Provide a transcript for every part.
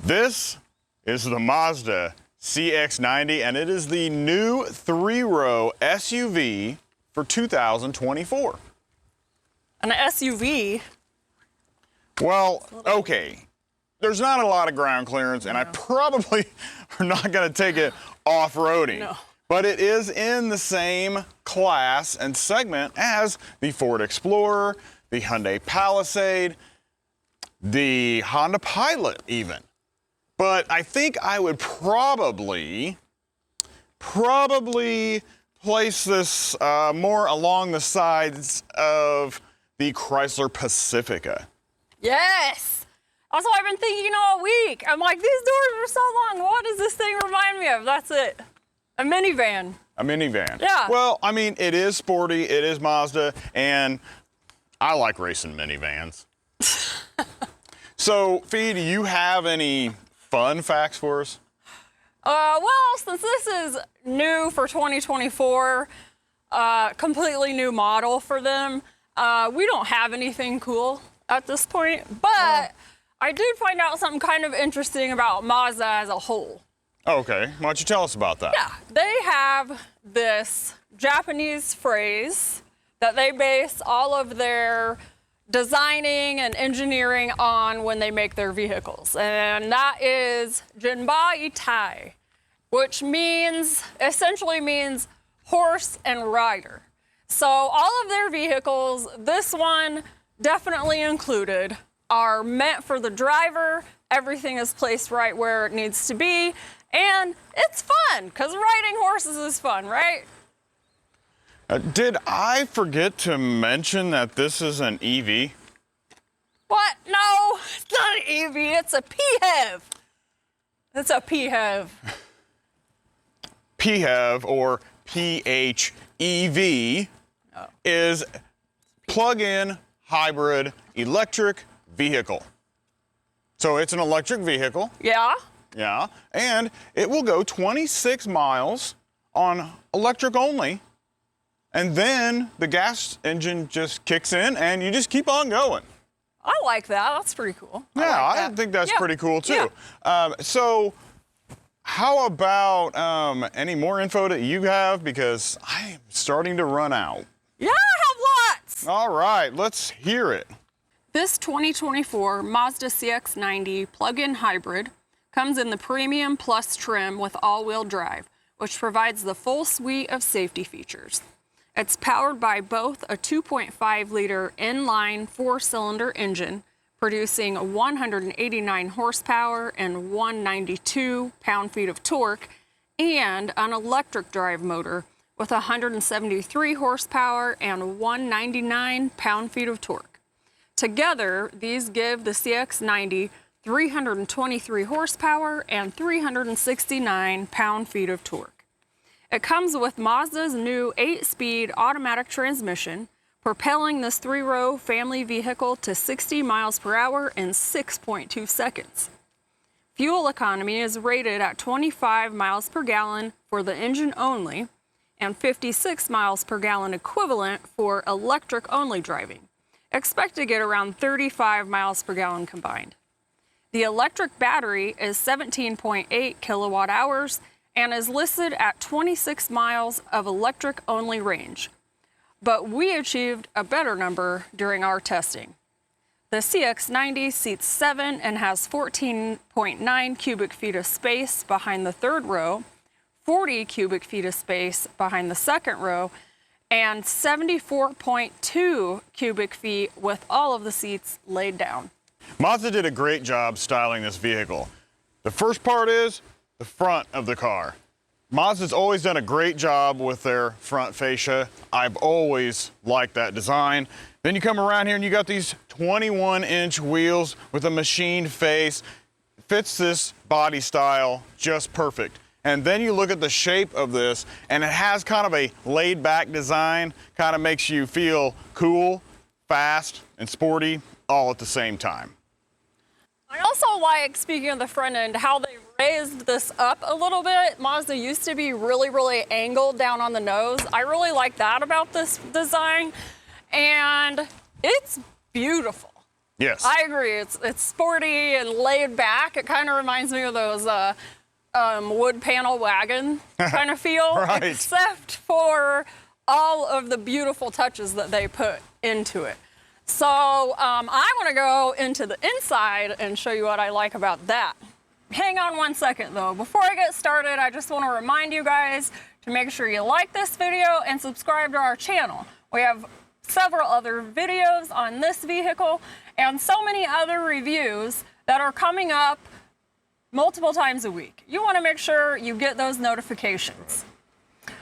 This is the Mazda CX-90, and it is the new 3-row SUV for 2024. An SUV? Well, okay. There's not a lot of ground clearance, and I probably are not going to take it off-roading. No. But it is in the same class and segment as the Ford Explorer, the Hyundai Palisade, the Honda Pilot even. But I think I would probably place this more along the sides of the Chrysler Pacifica. Yes! That's what I've been thinking all week. I'm like, these doors are so long. What does this thing remind me of? That's it. A minivan. A minivan. Yeah. Well, I mean, it is sporty, it is Mazda, and I like racing minivans. So, Fee, do you have any fun facts for us? Well, since this is new for 2024, completely new model for them, we don't have anything cool at this point, but I did find out something kind of interesting about Mazda as a whole. Okay, why don't you tell us about that? Yeah, they have this Japanese phrase that they base all of their designing and engineering on when they make their vehicles, and that is Jinba Itai, which essentially means horse and rider. So all of their vehicles, this one definitely included, are meant for the driver. Everything is placed right where it needs to be, and it's fun, because riding horses is fun, right? Did I forget to mention that this is an EV? What? No, it's not an EV, it's a PHEV. It's a PHEV. PHEV, or PHEV, is plug-in hybrid electric vehicle. So it's an electric vehicle. Yeah? Yeah, and it will go 26 miles on electric only, and then the gas engine just kicks in and you just keep on going. I like that. That's pretty cool. Yeah, I like think that's pretty cool too. Yeah. So how about any more info that you have? Because I am starting to run out. Yeah, I have lots. All right, let's hear it. This 2024 Mazda CX-90 plug-in hybrid comes in the Premium Plus trim with all-wheel drive, which provides the full suite of safety features. It's powered by both a 2.5-liter inline 4-cylinder engine, producing 189 horsepower and 192 pound-feet of torque, and an electric drive motor with 173 horsepower and 199 pound-feet of torque. Together, these give the CX-90 323 horsepower and 369 pound-feet of torque. It comes with Mazda's new 8-speed automatic transmission, propelling this 3-row family vehicle to 60 miles per hour in 6.2 seconds. Fuel economy is rated at 25 miles per gallon for the engine only and 56 miles per gallon equivalent for electric-only driving. Expect to get around 35 miles per gallon combined. The electric battery is 17.8 kilowatt hours and is listed at 26 miles of electric-only range. But we achieved a better number during our testing. The CX-90 seats 7 and has 14.9 cubic feet of space behind the third row, 40 cubic feet of space behind the second row, and 74.2 cubic feet with all of the seats laid down. Mazda did a great job styling this vehicle. The first part is the front of the car. Mazda's always done a great job with their front fascia. I've always liked that design. Then you come around here and you got these 21-inch wheels with a machined face. Fits this body style just perfect. And then you look at the shape of this, and it has kind of a laid-back design, kind of makes you feel cool, fast, and sporty all at the same time. I also like, speaking of the front end, how they raised this up a little bit. Mazda used to be really, really angled down on the nose. I really like that about this design, and it's beautiful. Yes. I agree. It's sporty and laid back. It kind of reminds me of those wood panel wagon kind of feel, Right. except for all of the beautiful touches that they put into it. So I want to go into the inside and show you what I like about that. Hang on one second though. Before I get started, I just want to remind you guys to make sure you like this video and subscribe to our channel. We have several other videos on this vehicle and so many other reviews that are coming up multiple times a week. You want to make sure you get those notifications.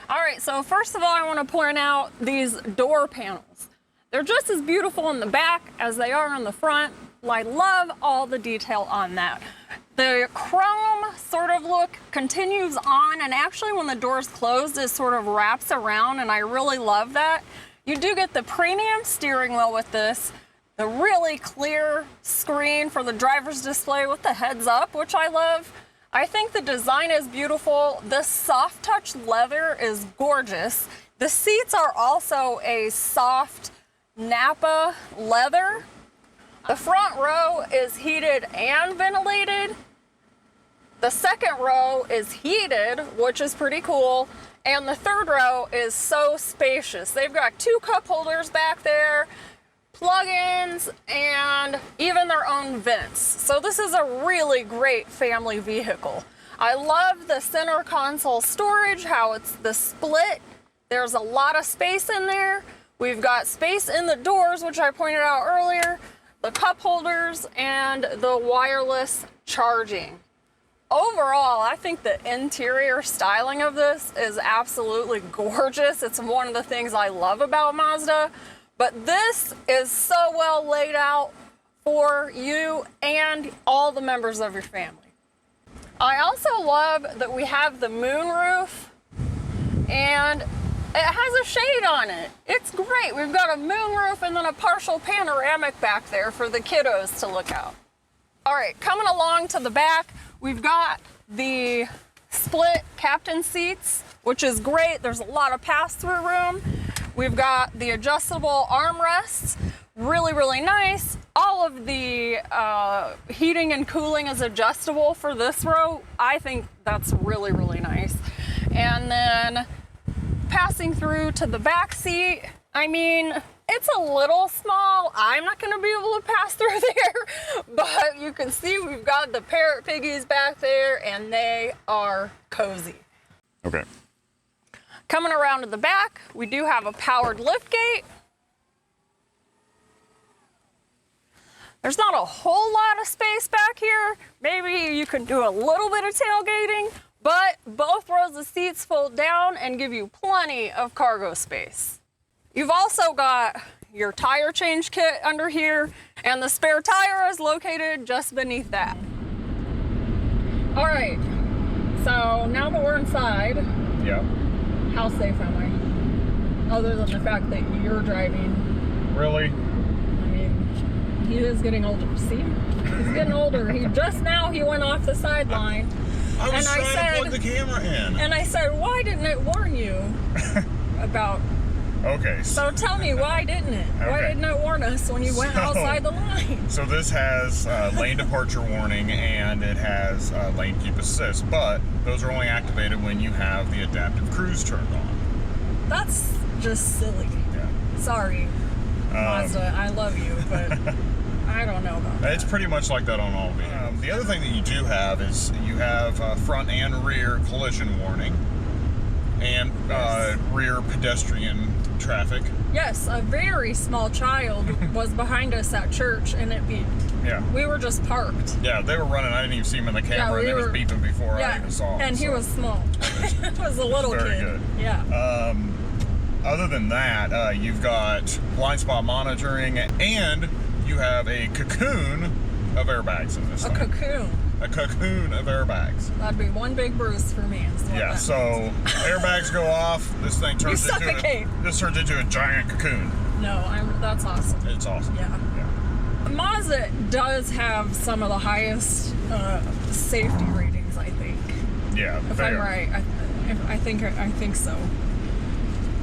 All right, so first of all, I want to point out these door panels. They're just as beautiful in the back as they are in the front. I love all the detail on that. The chrome sort of look continues on, and actually when the door's closed, it sort of wraps around, and I really love that. You do get the premium steering wheel with this, the really clear screen for the driver's display with the heads up, which I love. I think the design is beautiful. This soft touch leather is gorgeous. The seats are also a soft Napa leather. The front row is heated and ventilated. The second row is heated, which is pretty cool. And the third row is so spacious. They've got 2 cup holders back there, plug-ins, and even their own vents. So this is a really great family vehicle. I love the center console storage, how it's the split. There's a lot of space in there. We've got space in the doors, which I pointed out earlier, the cup holders, and the wireless charging. Overall, I think the interior styling of this is absolutely gorgeous. It's one of the things I love about Mazda, but this is so well laid out for you and all the members of your family. I also love that we have the moonroof, and it has a shade on it. It's great. We've got a moonroof and then a partial panoramic back there for the kiddos to look out. All right, coming along to the back, we've got the split captain seats, which is great. There's a lot of pass-through room. We've got the adjustable armrests, really, really nice. All of the heating and cooling is adjustable for this row. I think that's really, really nice. And then passing through to the back seat, I mean, it's a little small. I'm not going to be able to pass through there, but you can see we've got the parrot piggies back there, and they are cozy. Okay. Coming around to the back, we do have a powered liftgate. There's not a whole lot of space back here. Maybe you can do a little bit of tailgating, but both rows of seats fold down and give you plenty of cargo space. You've also got your tire change kit under here, and the spare tire is located just beneath that. All right, so now that we're inside, Yeah. how safe am I? Other than the fact that you're driving. Really? I mean, he is getting older. See? He's getting older. He went off the sideline. I was And trying to plug the camera in. And I said, why didn't it warn you about... Okay. So tell me, why didn't it? Why Okay. didn't it warn us when you went outside the line? So this has lane departure warning, and it has lane keep assist, but those are only activated when you have the adaptive cruise turned on. That's just silly. Yeah. Sorry, Mazda, I love you, but I don't know about that. It's pretty much like that on all vehicles. The other thing that you do have is you have front and rear collision warning, and rear pedestrian traffic. Yes, a very small child was behind us at church, and it beeped. Yeah. We were just parked. Yeah, they were running. I didn't even see him in the camera, and it was beeping before I even saw him. And he was small. It was a little very kid. good. Yeah. Other than that, you've got blind spot monitoring, and you have a cocoon of airbags in this A thing. cocoon. A cocoon of airbags. That'd be one big bruise for me. Is what Yeah, that so means. airbags go off, this thing turns suffocate. into a giant cocoon. No, that's awesome. It's awesome. Yeah. Mazda does have some of the highest safety ratings, I think. Yeah, If I'm right, I think so.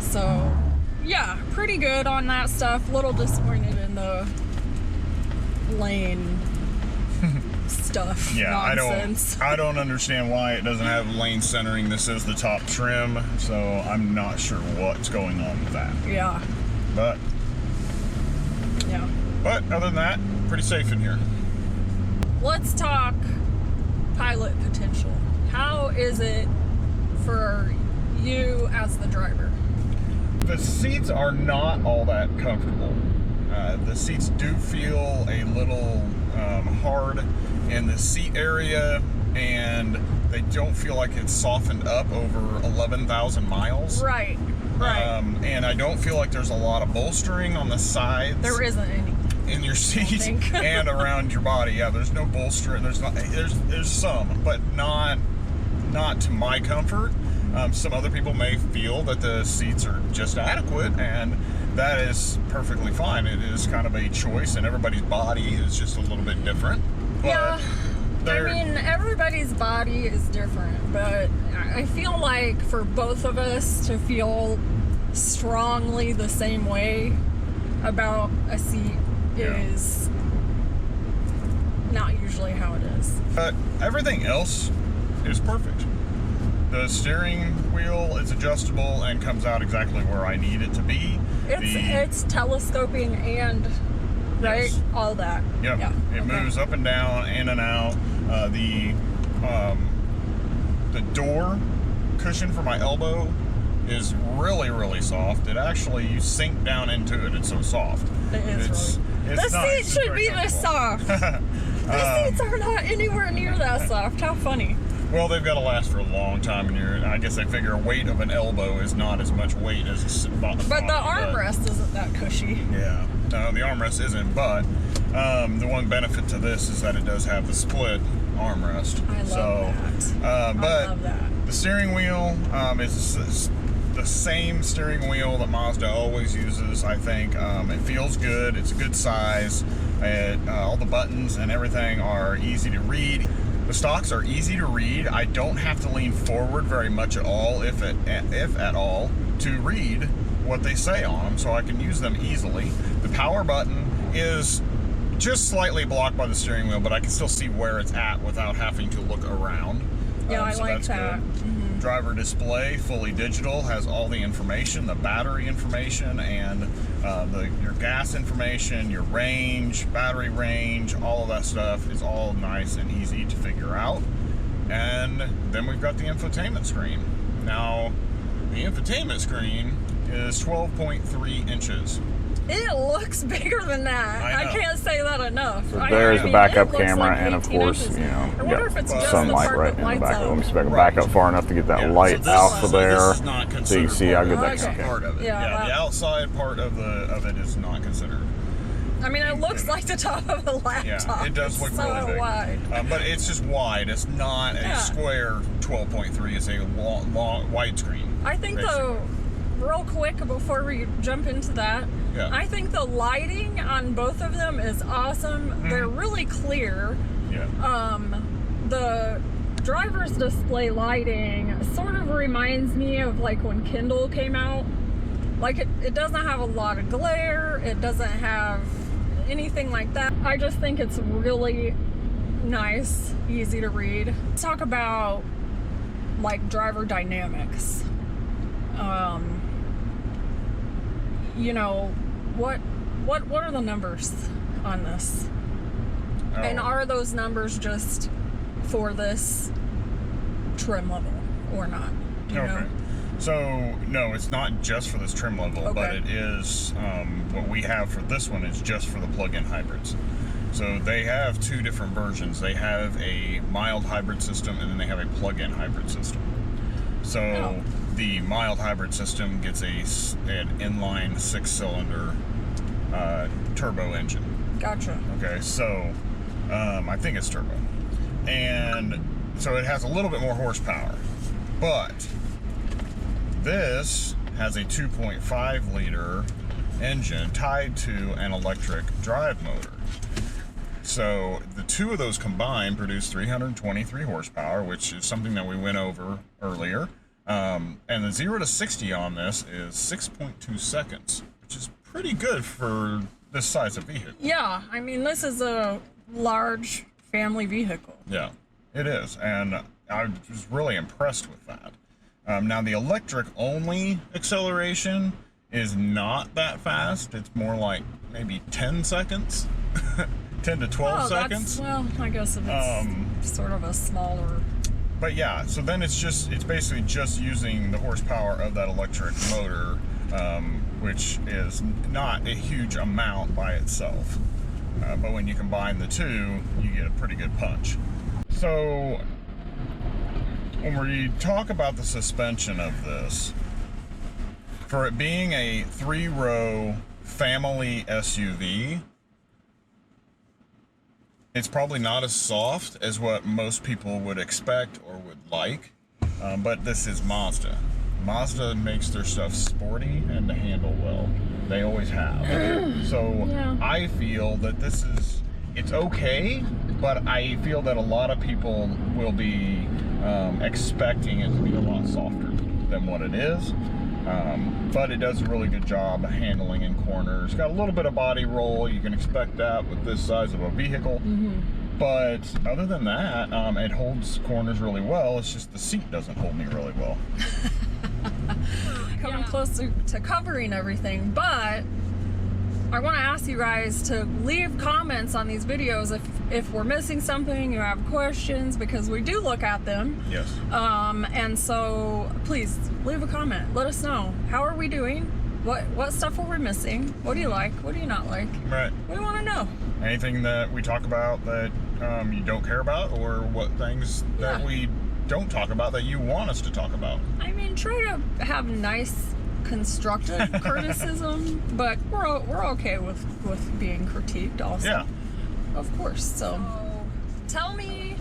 So, yeah, pretty good on that stuff. Little disappointed in the lane stuff. Yeah, nonsense. I don't understand why it doesn't have lane centering. This is the top trim, so I'm not sure what's going on with that. Yeah. But other than that, pretty safe in here. Let's talk pilot potential. How is it for you as the driver? The seats are not all that comfortable. The seats do feel a little hard in the seat area, and they don't feel like it's softened up over 11,000 miles. Right. And I don't feel like there's a lot of bolstering on the sides. There isn't any. In your seat and around your body. Yeah, there's no bolster. There's some, but not to my comfort. Some other people may feel that the seats are just adequate, and that is perfectly fine. It is kind of a choice, and everybody's body is just a little bit different. But yeah, I mean, everybody's body is different, but I feel like for both of us to feel strongly the same way about a seat is not usually how it is. But everything else is perfect. The steering wheel is adjustable and comes out exactly where I need it to be. It's telescoping and Yes. all that. Yep. Yeah. It moves up and down, in and out. The door cushion for my elbow is really, really soft. It actually, you sink down into it. It's so soft. It is It's the seats should be this soft. The seats are not anywhere near that soft. How funny. Well, they've got to last for a long time, and I guess they figure a weight of an elbow is not as much weight as a But the armrest isn't that cushy. Yeah, no, the armrest isn't, but the one benefit to this is that it does have the split armrest. I love that. But I love that. the steering wheel is the same steering wheel that Mazda always uses, I think. It feels good. It's a good size. All the buttons and everything are easy to read. The stocks are easy to read. I don't have to lean forward very much at all, if at all, to read what they say on them, so I can use them easily. The power button is just slightly blocked by the steering wheel, but I can still see where it's at without having to look around. Yeah, I so like that's that. good. Mm-hmm. Driver display, fully digital, has all the information, the battery information, and your gas information, your range, battery range, all of that stuff is all nice and easy to figure out. And then we've got the infotainment screen. Now, the infotainment screen is 12.3 inches. It looks bigger than that. I know. I can't say that enough. So there's the backup it looks camera, like and of 18 course, inches. you know, I wonder if it's just the sunlight part right that in the lights back. out. Let me see if I can Right. back up far enough to get that Yeah, light so out of there, This is not so you considered see how good part that of can it. get. Part of it. Yeah, Yeah, the that- outside part of it is not considered. I mean, it looks like the top of a laptop. Yeah, it does look It's so really big. wide. But it's just wide. It's not a square 12.3. It's a long widescreen. I think though, real quick before we jump into that, Yeah. I think the lighting on both of them is awesome. They're really clear. Yeah. The driver's display lighting sort of reminds me of like when Kindle came out. Like it doesn't have a lot of glare. It doesn't have anything like that. I just think it's really nice, easy to read. Let's talk about like driver dynamics. You know, what are the numbers on this? Oh. And are those numbers just for this trim level or not? Do you know? So, no, it's not just for this trim level, but it is, what we have for this one is just for the plug-in hybrids. So they have two different versions. They have a mild hybrid system, and then they have a plug-in hybrid system. So the mild hybrid system gets an inline 6-cylinder turbo engine. Gotcha. Okay, so I think it's turbo. And so it has a little bit more horsepower, but this has a 2.5 liter engine tied to an electric drive motor. So the two of those combined produce 323 horsepower, which is something that we went over earlier. And the 0 to 60 on this is 6.2 seconds, which is pretty good for this size of vehicle. Yeah, I mean, this is a large family vehicle. Yeah, it is, and I was really impressed with that. Now, the electric-only acceleration is not that fast. It's more like maybe 10 seconds, 10 to 12 seconds. Well, I guess if it's sort of a smaller... But yeah, so then it's basically just using the horsepower of that electric motor, which is not a huge amount by itself. But when you combine the two, you get a pretty good punch. So when we talk about the suspension of this, for it being a 3-row family SUV, it's probably not as soft as what most people would expect or would like, but this is Mazda. Mazda makes their stuff sporty and to handle well. They always have. So yeah. I feel that it's okay, but I feel that a lot of people will be expecting it to be a lot softer than what it is. But it does a really good job handling in corners. Got a little bit of body roll. You can expect that with this size of a vehicle. But other than that, it holds corners really well. It's just the seat doesn't hold me really well. Coming close to covering everything, but I want to ask you guys to leave comments on these videos if we're missing something, you have questions, because we do look at them. Yes. And so please leave a comment. Let us know. How are we doing? What stuff are we missing? What do you like? What do you not like? Right. We want to know. Anything that we talk about that you don't care about, or what things that we don't talk about that you want us to talk about? I mean, try to have nice, constructive criticism, but we're okay with being critiqued also. Yeah. Of course. So tell me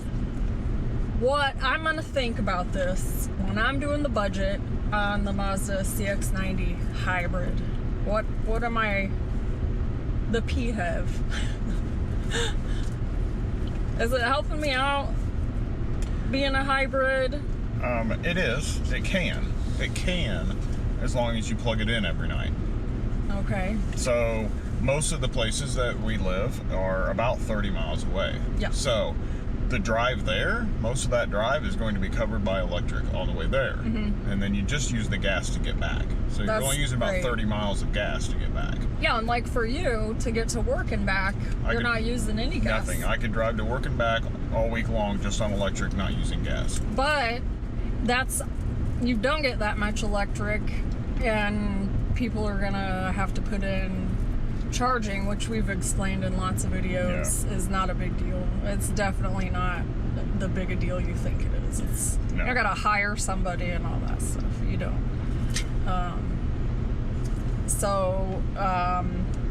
what I'm gonna think about this when I'm doing the budget on the Mazda CX-90 hybrid. What am I? The PHEV. Is it helping me out being a hybrid? It is. It can. It can, as long as you plug it in every night. Okay. So most of the places that we live are about 30 miles away. Yeah. So the drive there, most of that drive is going to be covered by electric all the way there. And then you just use the gas to get back. So you're only using about 30 miles of gas to get back. Yeah, and like for you, to get to work and back, you're not using any gas. Nothing. I could drive to work and back all week long just on electric, not using gas. But you don't get that much electric, and people are gonna have to put in charging, which we've explained in lots of videos, is not a big deal. It's definitely not the big a deal you think it is. You gotta hire somebody and all that stuff. You don't.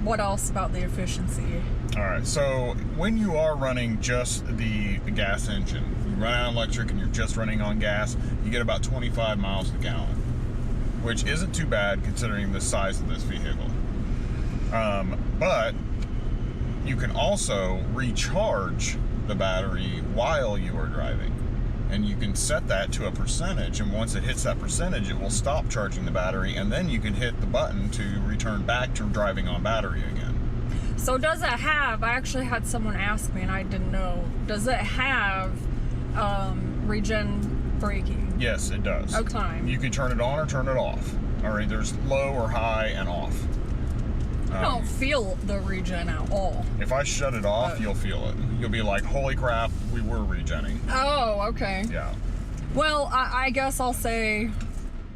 What else about the efficiency? All right, so when you are running just the gas engine, you run out electric and you're just running on gas, you get about 25 miles a gallon, which isn't too bad considering the size of this vehicle. But you can also recharge the battery while you are driving, and you can set that to a percentage, and once it hits that percentage, it will stop charging the battery, and then you can hit the button to return back to driving on battery again. So does it have, I actually had someone ask me and I didn't know, does it have regen braking? Yes, it does. Okay. You can turn it on or turn it off. All right, there's low or high and off. I don't feel the regen at all. If I shut it off, you'll feel it. You'll be like, holy crap, we were regenning. Oh, okay. Yeah. Well, I guess I'll say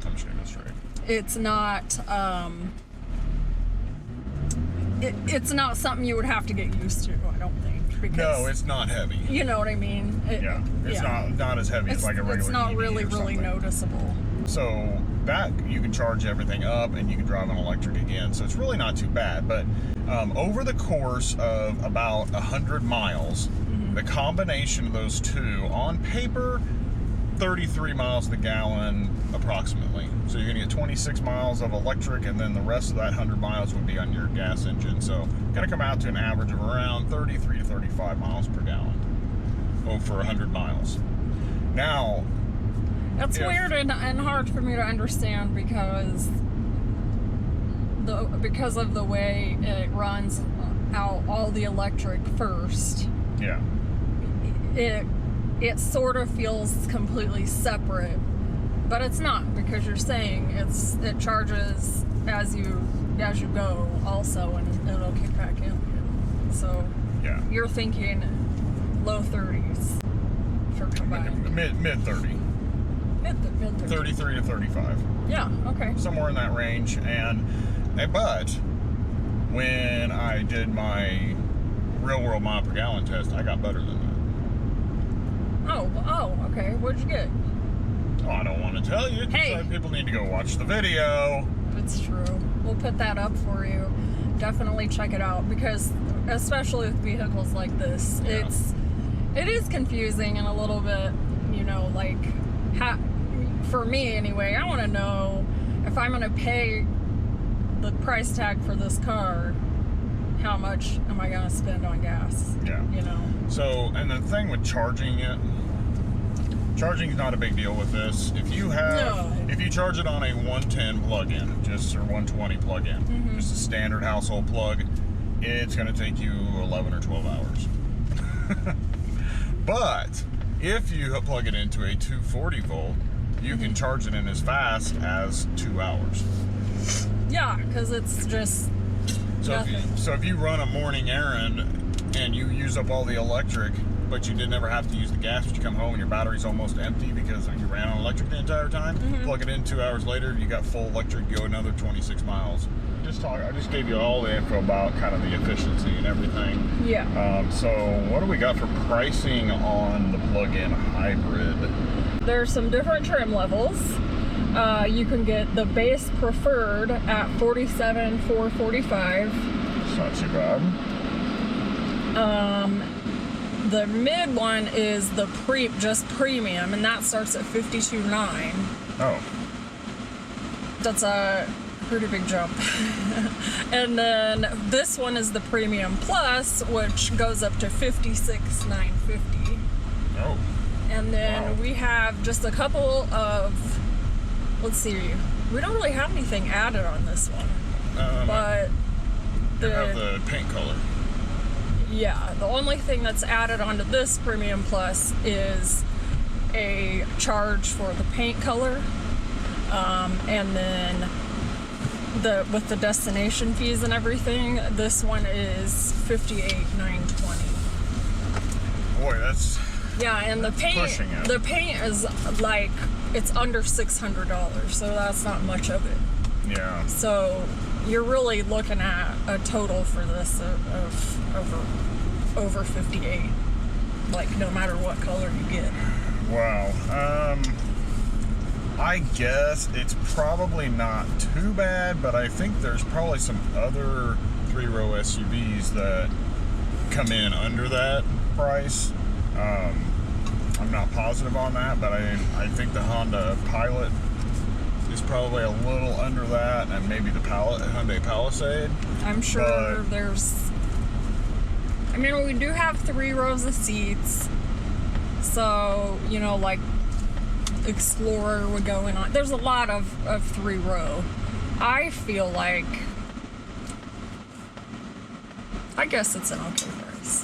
I'm just gonna go straight. It's not it's not something you would have to get used to, I don't think. Because, no, it's not heavy. You know what I mean? It's not as heavy as like a regular It's not EV really noticeable. So that you can charge everything up and you can drive on electric again. So it's really not too bad. But over the course of about 100 miles, the combination of those two, on paper, 33 miles to the gallon approximately. So you're gonna get 26 miles of electric, and then the rest of that 100 miles would be on your gas engine. So gonna come out to an average of around 33 to 35 miles per gallon for 100 miles. Now, that's weird and hard for me to understand, because because of the way it runs out all the electric first, Yeah. it sort of feels completely separate, but it's not, because you're saying it charges as you go also, and it'll kick back in. So Yeah. you're thinking low 30s for combined. Mid 30. Mid 30s. 33 to 35. Yeah, okay. Somewhere in that range. But when I did my real world mile per gallon test, I got better than Oh, okay. What'd you get? that. Oh, I don't want to tell you. Hey. People need to go watch the video. It's true. We'll put that up for you. Definitely check it out, because especially with vehicles like this, Yeah. it is confusing and a little bit, like, for me anyway, I want to know if I'm going to pay the price tag for this car, how much am I going to spend on gas? Yeah. So, and the thing with charging is not a big deal with this. If you charge it on a 110 plug-in, or 120 plug-in, just a standard household plug, it's going to take you 11 or 12 hours. But if you plug it into a 240 volt, you can charge it in as fast as 2 hours. Yeah, because it's just nothing. So if you run a morning errand and you use up all the electric, but you didn't ever have to use the gas, but you come home and your battery's almost empty because you ran on electric the entire time, plug it in 2 hours later, you got full electric, you go another 26 miles. I just gave you all the info about kind of the efficiency and everything. Yeah. So what do we got for pricing on the plug-in hybrid? There's some different trim levels. You can get the base preferred at $47,445. It's not too bad. The mid one is the just premium, and that starts at $52,900. Oh. That's a pretty big jump. And then this one is the Premium Plus, which goes up to $56,950. Oh. And then we have just a couple of, let's see, we don't really have anything added on this one. But you have the paint color. Yeah, the only thing that's added onto this Premium Plus is a charge for the paint color. And then with the destination fees and everything, this one is $58,920. Boy, that's... Yeah, and the paint is like, it's under $600, so that's not much of it. Yeah. So you're really looking at a total for this of over 58, like no matter what color you get. Wow. I guess it's probably not too bad, but I think there's probably some other 3-row SUVs that come in under that price. I'm not positive on that, but I think the Honda Pilot is probably a little under that, and maybe the Hyundai Palisade. I'm sure we do have 3 rows of seats, so like Explorer would go in on. There's a lot of 3-row. I feel like, I guess it's an okay price.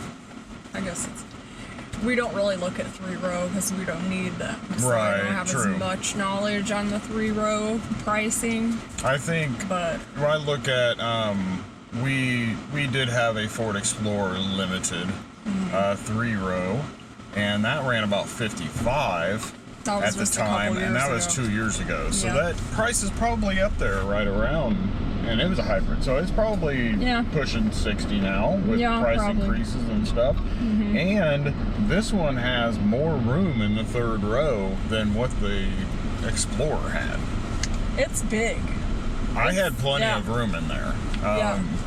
We don't really look at 3-row because we don't need that. So Right, I don't have true. as much knowledge on the 3-row pricing. I think But when I look at, we did have a Ford Explorer Limited 3-row, and that ran about $55 that was at the just a couple time, and years that was ago. 2 years ago. So Yeah. that price is probably up there right around, and it was a hybrid, so it's probably pushing 60 now with price increases and stuff. And this one has more room in the 3rd row than what the Explorer had. It's big. I had plenty of room in there.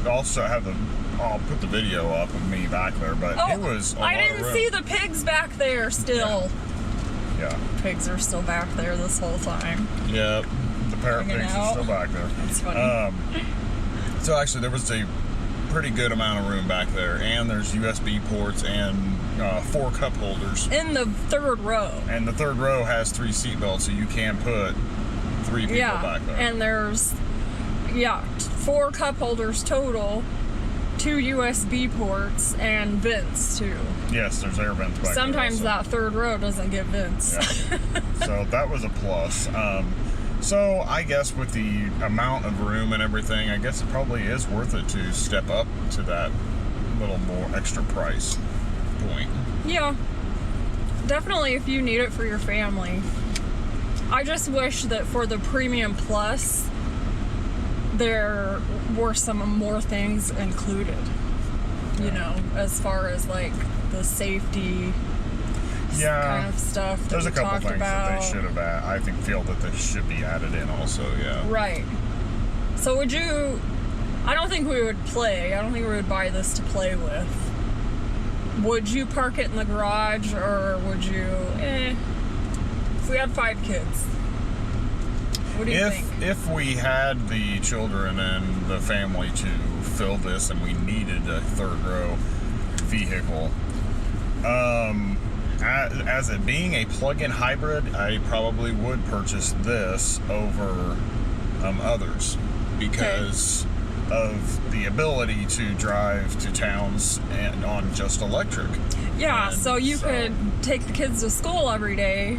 Also I'll put the video up of me back there, but it was a lot I of didn't room. see the pigs back there still. Yeah. Pigs are still back there this whole time. Yep. The parrot Hanging pigs out. are still back there. That's funny. So actually there was a pretty good amount of room back there, and there's USB ports and 4 cup holders. In the 3rd row. And the 3rd row has 3 seat belts, so you can put 3 people back there. And there's 4 4 cup holders total, 2 USB ports, and vents too. Yes, there's air vents back there Sometimes also. that third row doesn't get vents. Yeah. So that was a plus. So I guess with the amount of room and everything, I guess it probably is worth it to step up to that little more extra price point. Yeah, definitely if you need it for your family. I just wish that for the Premium Plus, there were some more things included. You know, as far as like the safety kind of stuff that there's we a couple talked things about. that they should have feel that they should be added in also, yeah. Right. So would you, I don't think we would play. I don't think we would buy this to play with. Would you park it in the garage, or would you, if we had 5 kids, what do you think? If we had the children and the family to fill this and we needed a third row vehicle, as it being a plug-in hybrid, I probably would purchase this over others because of the ability to drive to towns and on just electric. Yeah, And so you could take the kids to school every day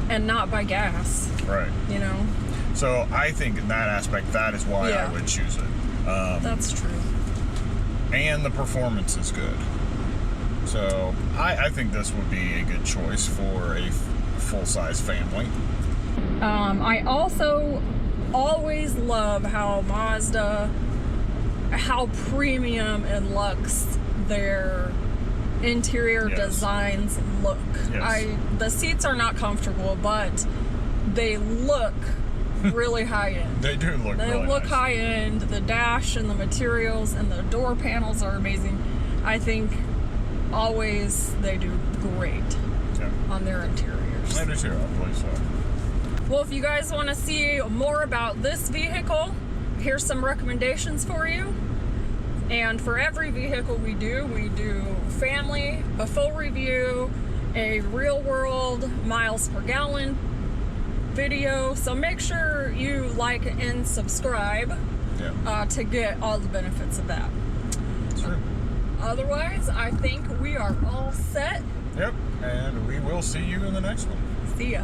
and not buy gas, Right. you know? So I think in that aspect, that is why Yeah. I would choose it. That's true. And the performance is good. So I think this would be a good choice for a full-size family. I also always love how Mazda, how premium and luxe their interior Yes. designs look. Yes. The seats are not comfortable, but they look really high end. They do look They really look nice. high end. The dash and the materials and the door panels are amazing. I think always they do great Yeah. on their interiors. I do too, I believe so. Well, if you guys want to see more about this vehicle, here's some recommendations for you. And for every vehicle we do family, a full review, a real world miles per gallon video. So make sure you like and subscribe Yeah. to get all the benefits of that. Sure. Otherwise, I think we are all set. Yep. And we will see you in the next one. See ya.